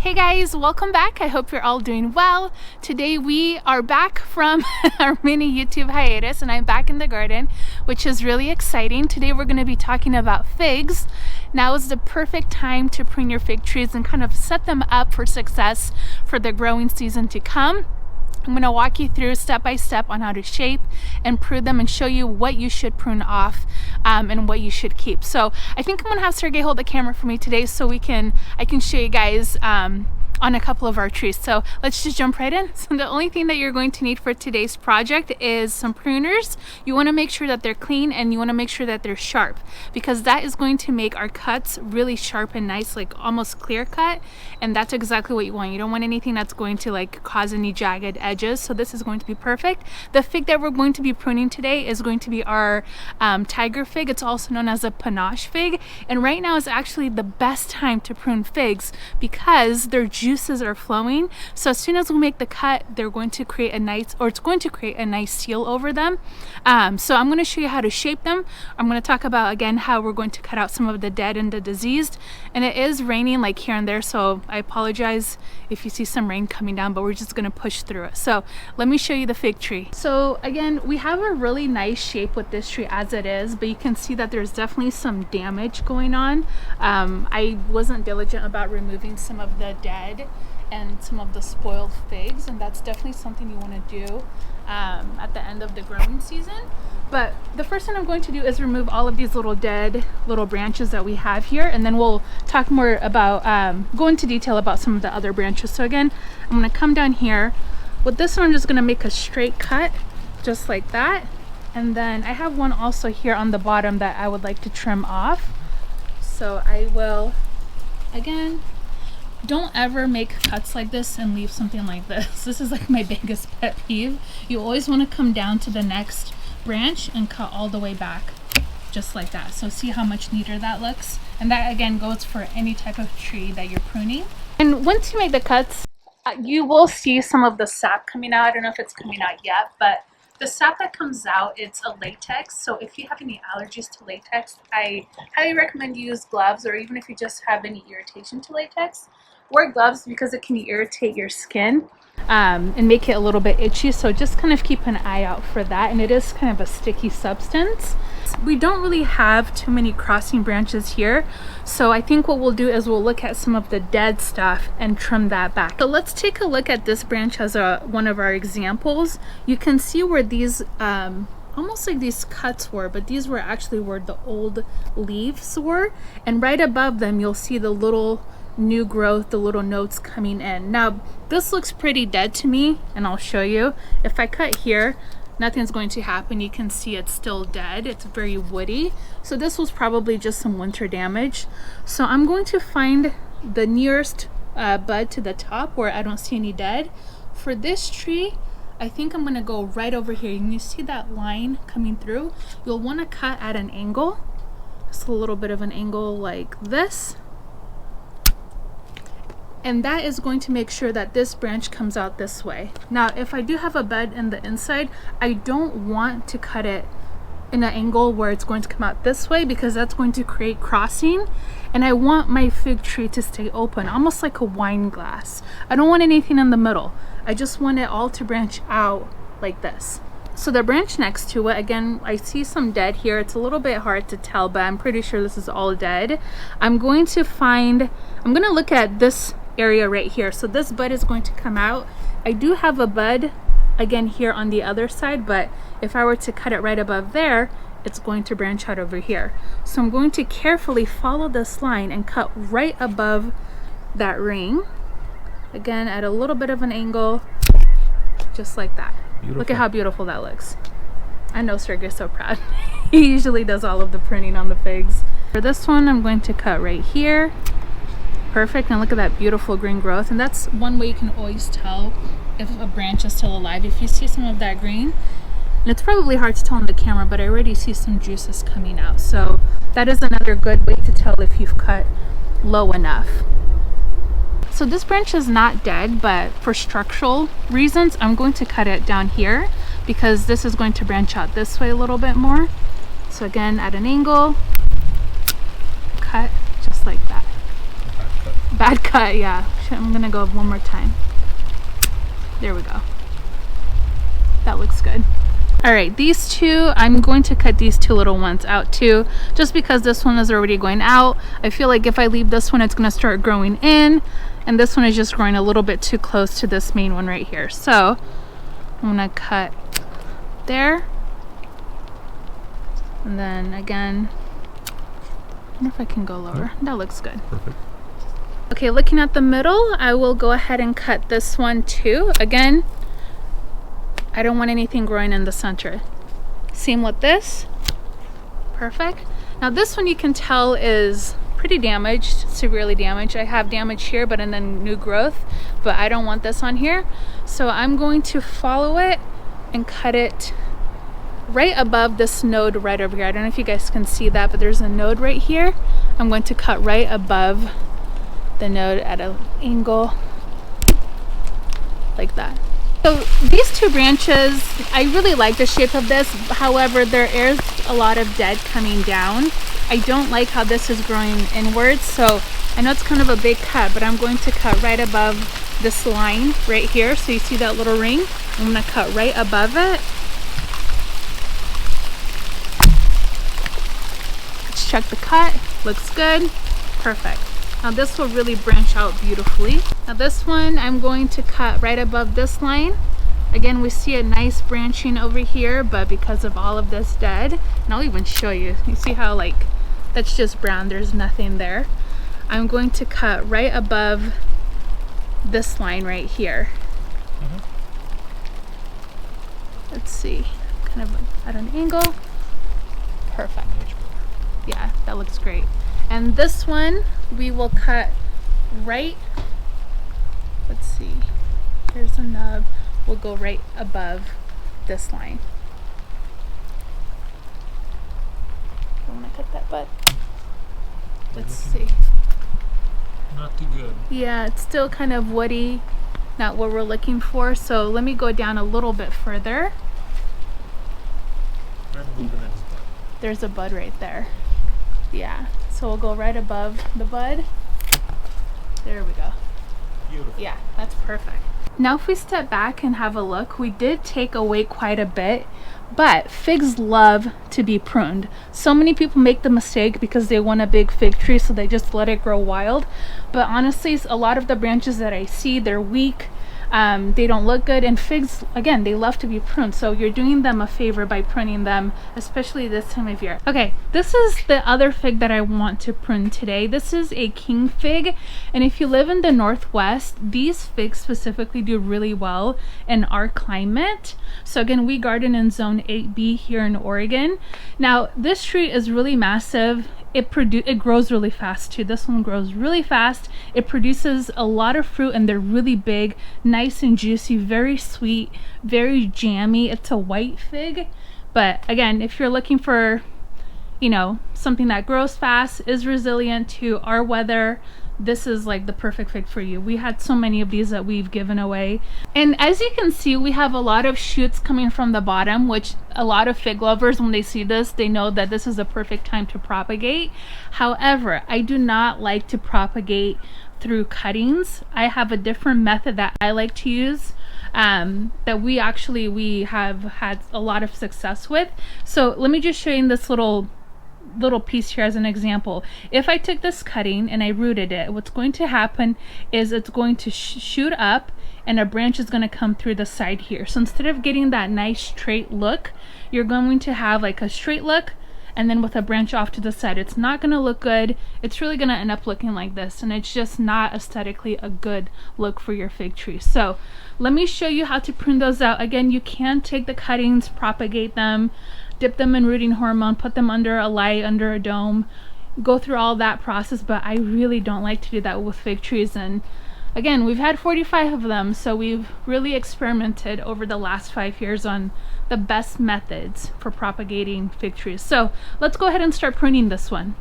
Hey guys, welcome back. I hope you're all doing well. Today we are back from our mini YouTube hiatus and I'm back in the garden, which is really exciting. Today we're going to be talking about figs. Now is the perfect time to prune your fig trees and kind of set them up for success for the growing season to come. I'm going to walk you through step by step on how to shape and prune them and show you what you should prune off and what you should keep. So I think I'm going to have Sergey hold the camera for me today so I can show you guys on a couple of our trees. So let's just jump right in. So the only thing that you're going to need for today's project is some pruners. You want to make sure that they're clean and you want to make sure that they're sharp, because that is going to make our cuts really sharp and nice, like almost clear cut. And that's exactly what you want. You don't want anything that's going to like cause any jagged edges. So this is going to be perfect. The fig that we're going to be pruning today is going to be our tiger fig. It's also known as a panache fig. And right now is actually the best time to prune figs because their juices are flowing. So as soon as we make the cut, they're going to create a nice, or it's going to create a nice seal over them. So I'm going to show you how to shape them. I'm going to talk about again how we're going to cut out some of the dead and the diseased. And it is raining like here and there, so I apologize if you see some rain coming down, but we're just going to push through it. So let me show you the fig tree. So again, we have a really nice shape with this tree as it is, but you can see that there's definitely some damage going on. I wasn't diligent about removing some of the dead and some of the spoiled figs, and that's definitely something you want to do at the end of the growing season. But the first thing I'm going to do is remove all of these little dead little branches that we have here, and then we'll talk more about go into detail about some of the other branches. So again, I'm going to come down here with this one. I'm just going to make a straight cut just like that, and then I have one also here on the bottom that I would like to trim off. So I will, again, don't ever make cuts like this and leave something like this. This is like my biggest pet peeve. You always want to come down to the next branch and cut all the way back just like that. So see how much neater that looks, and that again goes for any type of tree that you're pruning. And once you make the cuts, you will see some of the sap coming out. I don't know if it's coming out yet, but the sap that comes out, it's a latex. So if you have any allergies to latex, I highly recommend you use gloves, or even if you just have any irritation to latex, wear gloves because it can irritate your skin and make it a little bit itchy. So just kind of keep an eye out for that, and it is kind of a sticky substance. We don't really have too many crossing branches here, so I think what we'll do is we'll look at some of the dead stuff and trim that back. So let's take a look at this branch as one of our examples. You can see where these almost like these cuts were, but these were actually where the old leaves were, and right above them you'll see the little new growth, the little notes coming in. Now this looks pretty dead to me, and I'll show you. If I cut here, nothing's going to happen. You can see it's still dead. It's very woody, so this was probably just some winter damage. So I'm going to find the nearest bud to the top where I don't see any dead. For this tree, I think I'm going to go right over here. You see that line coming through? You'll want to cut at an angle, just a little bit of an angle like this. And that is going to make sure that this branch comes out this way. Now, if I do have a bud in the inside, I don't want to cut it in an angle where it's going to come out this way, because that's going to create crossing. And I want my fig tree to stay open, almost like a wine glass. I don't want anything in the middle. I just want it all to branch out like this. So the branch next to it, again, I see some dead here. It's a little bit hard to tell, but I'm pretty sure this is all dead. I'm going to look at this area right here. So this bud is going to come out. I do have a bud again here on the other side, but if I were to cut it right above there, it's going to branch out over here. So I'm going to carefully follow this line and cut right above that ring, again at a little bit of an angle, just like that. Beautiful. Look at how beautiful that looks. I know Sergey's so proud. He usually does all of the pruning on the figs. For this one, I'm going to cut right here. Perfect. And look at that beautiful green growth. And that's one way you can always tell if a branch is still alive. If you see some of that green, and it's probably hard to tell on the camera, but I already see some juices coming out. So that is another good way to tell if you've cut low enough. So this branch is not dead, but for structural reasons, I'm going to cut it down here because this is going to branch out this way a little bit more. So again, at an angle, cut just like that. bad cut, yeah. I'm gonna go one more time. There we go. That looks good. All right, these two, I'm going to cut these two little ones out too, just because this one is already going out. I feel like if I leave this one, it's gonna start growing in, and this one is just growing a little bit too close to this main one right here. So I'm gonna cut there. And then again, I wonder if I can go lower. That looks good. Perfect. Okay, looking at the middle, I will go ahead and cut this one too. Again, I don't want anything growing in the center. Same with this. Perfect. Now this one you can tell is pretty damaged, severely damaged. I have damage here, but and then new growth, but I don't want this on here. So I'm going to follow it and cut it right above this node right over here. I don't know if you guys can see that, but there's a node right here. I'm going to cut right above the node at an angle like that. So these two branches, I really like the shape of this. However, there is a lot of dead coming down. I don't like how this is growing inwards. So I know it's kind of a big cut, but I'm going to cut right above this line right here. So you see that little ring? I'm gonna cut right above it. Let's check the cut. Looks good. Perfect. Now this will really branch out beautifully. Now this one, I'm going to cut right above this line. Again, we see a nice branching over here, but because of all of this dead, and I'll even show you, you see how like, that's just brown, there's nothing there. I'm going to cut right above this line right here. Let's see, kind of at an angle. Perfect. Yeah, that looks great. And this one, we will cut right, let's see, here's a nub, we'll go right above this line. I want to cut that bud. Let's see. Not too good. Yeah, it's still kind of woody, not what we're looking for. So let me go down a little bit further. There's a bud right there. Yeah, so we'll go right above the bud. There we go. Beautiful. Yeah, that's perfect. Now if we step back and have a look, we did take away quite a bit, but figs love to be pruned. So many people make the mistake because they want a big fig tree, so they just let it grow wild. But honestly, a lot of the branches that I see, they're weak. They don't look good, and figs, again, they love to be pruned, so you're doing them a favor by pruning them, especially this time of year. Okay, this is the other fig that I want to prune today. This is a king fig, and if you live in the Northwest, these figs specifically do really well in our climate. So again, we garden in zone 8B here in Oregon. Now this tree is really massive. It grows really fast too. This one grows really fast. It produces a lot of fruit, and they're really big, nice and juicy, very sweet, very jammy. It's a white fig, but again, if you're looking for, you know, something that grows fast, is resilient to our weather, this is like the perfect fig for you. We had so many of these that we've given away, and as you can see, we have a lot of shoots coming from the bottom, which a lot of fig lovers, when they see this, they know that this is the perfect time to propagate. However, I do not like to propagate through cuttings. I have a different method that I like to use, that we have had a lot of success with. So let me just show you this little piece here as an example. If I took this cutting and I rooted it, what's going to happen is it's going to shoot up, and a branch is going to come through the side here. So instead of getting that nice straight look, you're going to have like a straight look, and then with a branch off to the side. It's not going to look good. It's really going to end up looking like this, and it's just not aesthetically a good look for your fig tree. So let me show you how to prune those out. Again, you can take the cuttings, propagate them, dip them in rooting hormone, put them under a light, under a dome, go through all that process, but I really don't like to do that with fig trees. And again, we've had 45 of them, so we've really experimented over the last 5 years on the best methods for propagating fig trees. So let's go ahead and start pruning this one.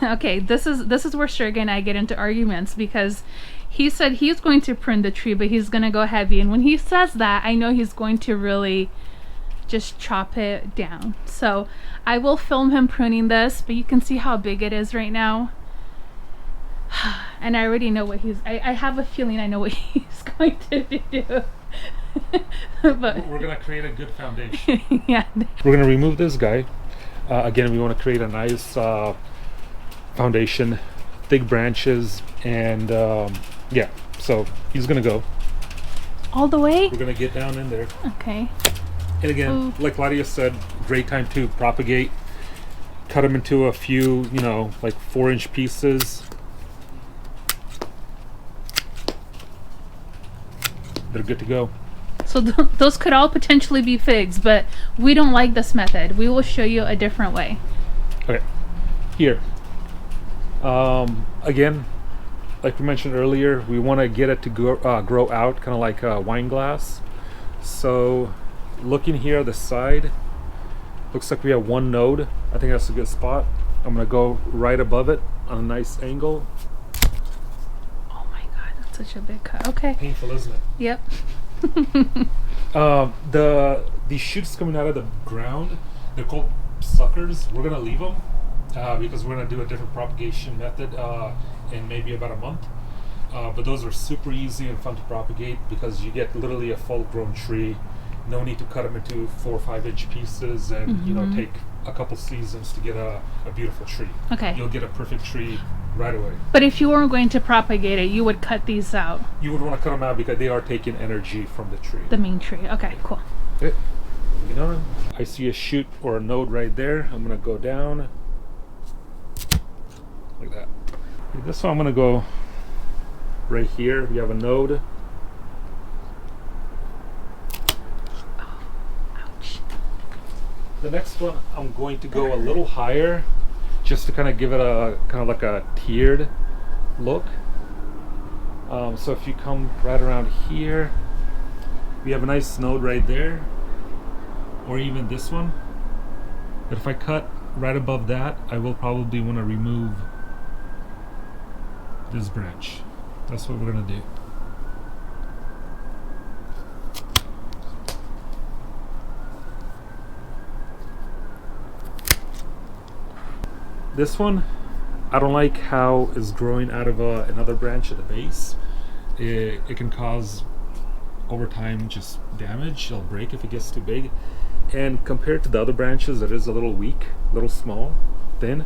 Okay, this is where Sergey and I get into arguments, because he said he's going to prune the tree, but he's going to go heavy, and when he says that, I know he's going to really just chop it down. So I will film him pruning this, but you can see how big it is right now. And I already know what I have a feeling I know what he's going to do. But We're gonna create a good foundation. yeah. We're gonna remove this guy. Again, we want to create a nice foundation, thick branches, and yeah. So he's gonna go. All the way? We're gonna get down in there. Okay. And again, like Claudia said, great time to propagate. Cut them into a few, like 4-inch pieces. They're good to go. So those could all potentially be figs, but we don't like this method. We will show you a different way. Okay, here. Again, like we mentioned earlier, we want to get it to grow out, kind of like a wine glass. So, looking here at the side, looks like we have one node. I think that's a good spot. I'm gonna go right above it on a nice angle. Oh my god, that's such a big cut. Okay. Painful, isn't it? Yep. These shoots coming out of the ground, they're called suckers. We're gonna leave them because we're gonna do a different propagation method in maybe about a month. But those are super easy and fun to propagate because you get literally a full-grown tree. No need to cut them into 4 or 5-inch pieces and take a couple seasons to get a beautiful tree. Okay. You'll get a perfect tree right away. But if you weren't going to propagate it, you would cut these out. You would want to cut them out because they are taking energy from the tree. The main tree. Okay, cool. Okay. I see a shoot or a node right there. I'm gonna go down like that. Okay, this one I'm gonna go right here. We have a node. Ouch. The next one I'm going to go a little higher just to kind of give it a kind of like a tiered look. So if you come right around here, we have a nice node right there, or even this one. But if I cut right above that, I will probably want to remove this branch. That's what we're gonna do. This one, I don't like how it's growing out of another branch at the base. It can cause, over time, just damage. It'll break if it gets too big. And compared to the other branches, it is a little weak, a little small, thin.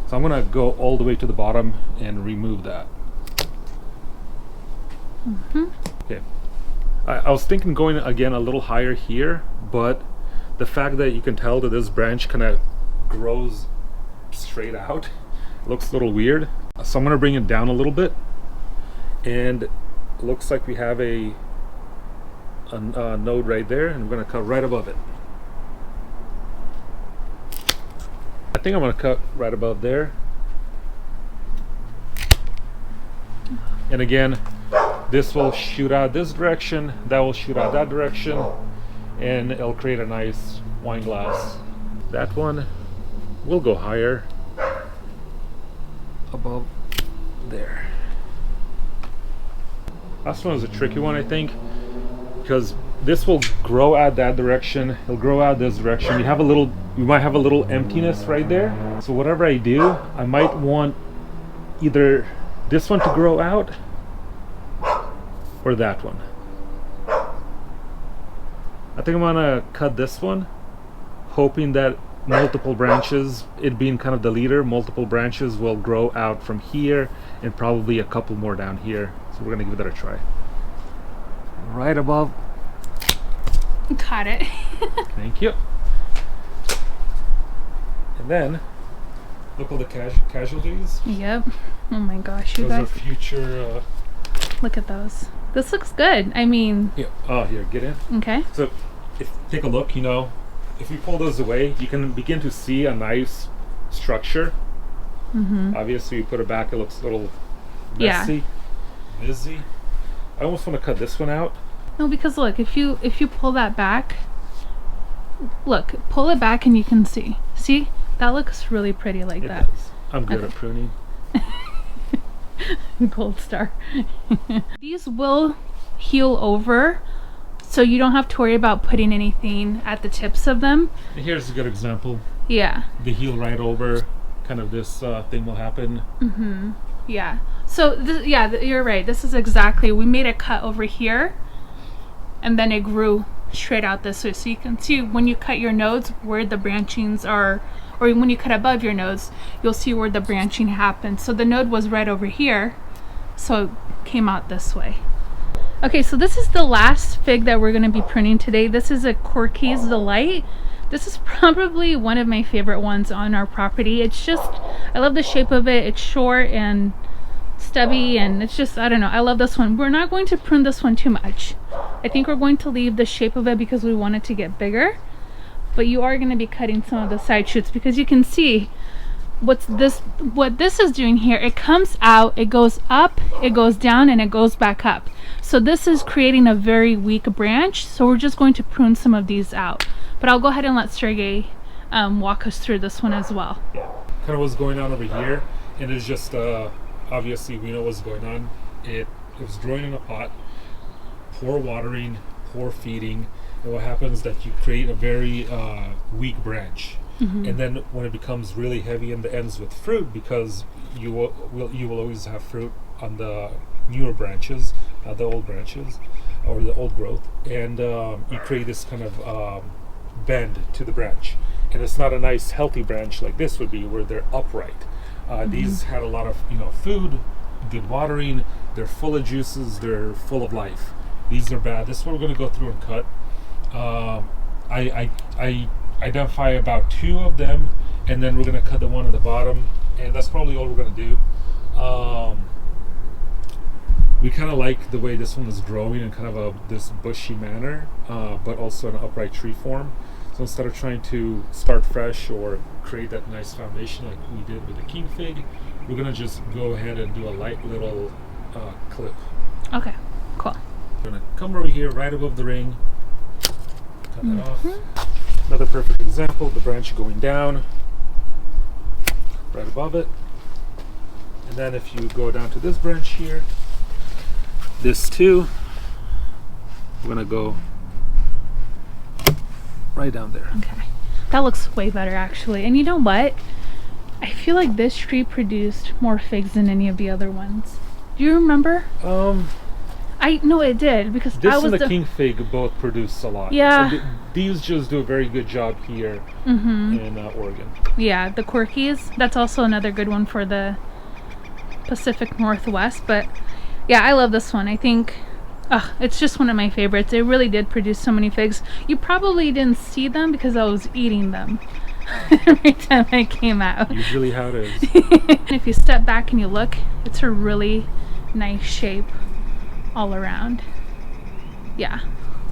So I'm gonna go all the way to the bottom and remove that. Okay. I was thinking going again a little higher here, but the fact that you can tell that this branch kind of grows straight out looks a little weird. So I'm gonna bring it down a little bit, and it looks like we have a node right there, and I'm gonna cut right above it. I think I'm gonna cut right above there. And again, this will shoot out this direction, that will shoot out that direction, and it'll create a nice wine glass. That one will go higher above there. Last one is a tricky one, I think, because this will grow out that direction, it'll grow out this direction. We might have a little emptiness right there. So whatever I do, I might want either this one to grow out or that one. I think I'm gonna cut this one, hoping that multiple branches, it being kind of the leader, multiple branches will grow out from here and probably a couple more down here. So we're gonna give that a try. Right above. Got it. Thank you. And then, look all the casualties. Yep. Oh my gosh, you Those are guys. future. Look at those. This looks good. I mean. Yeah. Oh, here, get in. Okay. So, take a look. If we pull those away, you can begin to see a nice structure. Obviously, you put it back, it looks a little messy, busy. I almost want to cut this one out. No, because look, if you pull that back, look, pull it back and you can see. See, that looks really pretty like It that. does. I'm good at pruning. Gold star. These will heal over, so you don't have to worry about putting anything at the tips of them. And here's a good example. Yeah. They heal right over. Kind of this thing will happen. Yeah. So yeah, you're right. This is exactly. We made a cut over here, and then it grew straight out this way. So you can see when you cut your nodes where the branchings are, or when you cut above your nodes, you'll see where the branching happens. So the node was right over here, so it came out this way. Okay, so this is the last fig that we're going to be pruning today. This is a Corky's Delight. This is probably one of my favorite ones on our property. It's just, I love the shape of it. It's short and stubby, and it's just, I don't know, I love this one. We're not going to prune this one too much. I think we're going to leave the shape of it because we want it to get bigger, but you are going to be cutting some of the side shoots because you can see what this is doing here. It comes out, it goes up, it goes down, and it goes back up. So this is creating a very weak branch, so we're just going to prune some of these out. But I'll go ahead and let Sergey walk us through this one as well. Yeah, kind of what's going on over here, and it's just obviously we know what's going on. It was growing in a pot, poor watering, poor feeding, and what happens is that you create a very weak branch. And then when it becomes really heavy in the ends with fruit, because you will always have fruit on the newer branches, the old branches or the old growth, and you create this kind of bend to the branch, and it's not a nice healthy branch like this would be, where they're upright. These had a lot of food, good watering, they're full of juices, they're full of life. These are bad. This is what we're going to go through and cut. I identify about 2 of them, and then we're going to cut the one at the bottom, and that's probably all we're going to do. We kind of like the way this one is growing in kind of this bushy manner, but also in an upright tree form. So instead of trying to start fresh or create that nice foundation like we did with the king fig, we're going to just go ahead and do a light little clip. Okay, cool. We're going to come over here right above the ring, cut that off. Another perfect example, the branch going down right above it. And then if you go down to this branch here, this too, we're gonna go right down there. Okay, that looks way better actually. And you know what? I feel like this tree produced more figs than any of the other ones. Do you remember? I know it did, because this and the king fig both produce a lot. Yeah. These just do a very good job here in Oregon. Yeah, the Corky's, that's also another good one for the Pacific Northwest. But yeah, I love this one. I think it's just one of my favorites. It really did produce so many figs. You probably didn't see them because I was eating them every time I came out. Usually how it is. And if you step back and you look, it's a really nice shape all around. Yeah,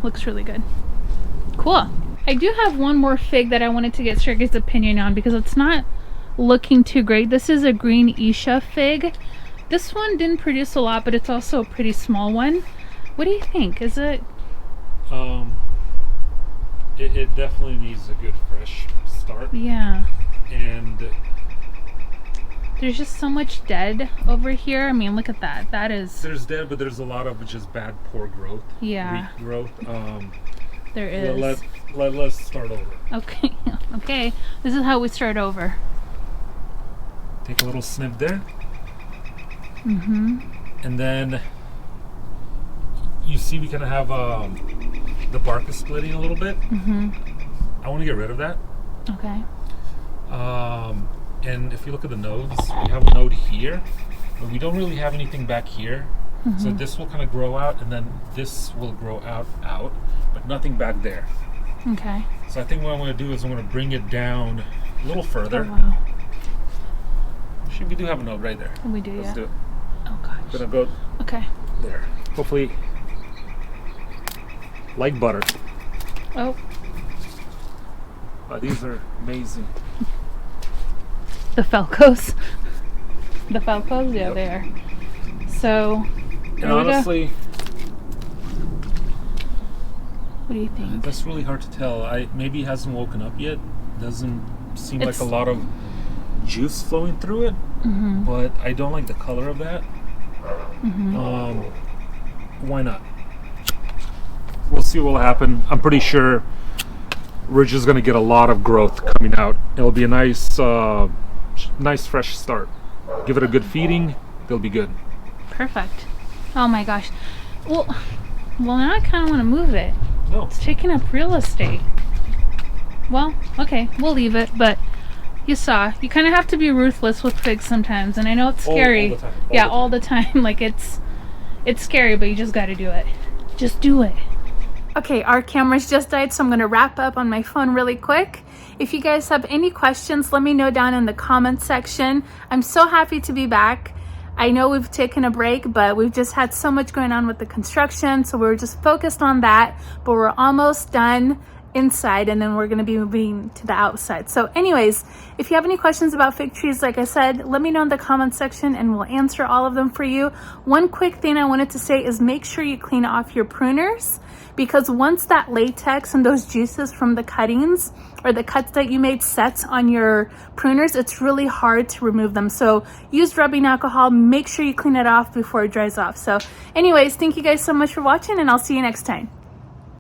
looks really good. Cool. I do have one more fig that I wanted to get Sergey's opinion on because it's not looking too great. This is a green Isha fig. This one didn't produce a lot, but it's also a pretty small one. What do you think? Is it? It definitely needs a good fresh start. Yeah. And there's just so much dead over here. I mean, look at that. That is... There's dead, but there's a lot of just bad, poor growth. Yeah. Weak growth. There is. Let's start over. Okay. Okay. This is how we start over. Take a little snip there. And then you see we kind of have the bark is splitting a little bit. I want to get rid of that. Okay. And if you look at the nodes, we have a node here, but we don't really have anything back here. So this will kind of grow out, and then this will grow out, but nothing back there. Okay. So I think what I'm going to do is I'm going to bring it down a little further. Oh, wow. Actually, we do have a node right there. We do, Let's do it. Oh, gosh. Gonna go there. Hopefully, like butter. Oh. These are amazing. The Falcos. The Falcos? Yeah, they are. So, and honestly, what do you think? That's really hard to tell. Maybe it hasn't woken up yet. Doesn't seem like a lot of juice flowing through it, but I don't like the color of that. Why not? We'll see what will happen. I'm pretty sure we're just going to get a lot of growth coming out. It'll be a nice fresh start. Give it a good feeding, it'll be good. Perfect. Oh my gosh. Well, now I kind of want to move it. No. It's taking up real estate. Well, okay, we'll leave it, but you saw, you kind of have to be ruthless with figs sometimes, and I know it's scary. All the time. All the time. Like, it's scary, but you just got to do it. Just do it. Okay, our camera's just died, so I'm going to wrap up on my phone really quick. If you guys have any questions, let me know down in the comments section. I'm so happy to be back. I know we've taken a break, but we've just had so much going on with the construction, so we're just focused on that, but we're almost done inside, and then we're going to be moving to the outside. So anyways, if you have any questions about fig trees, like I said, let me know in the comments section and we'll answer all of them for you. One quick thing I wanted to say is make sure you clean off your pruners, because once that latex and those juices from the cuttings or the cuts that you made sets on your pruners, it's really hard to remove them. So use rubbing alcohol, make sure you clean it off before it dries off. So anyways, thank you guys so much for watching, and I'll see you next time.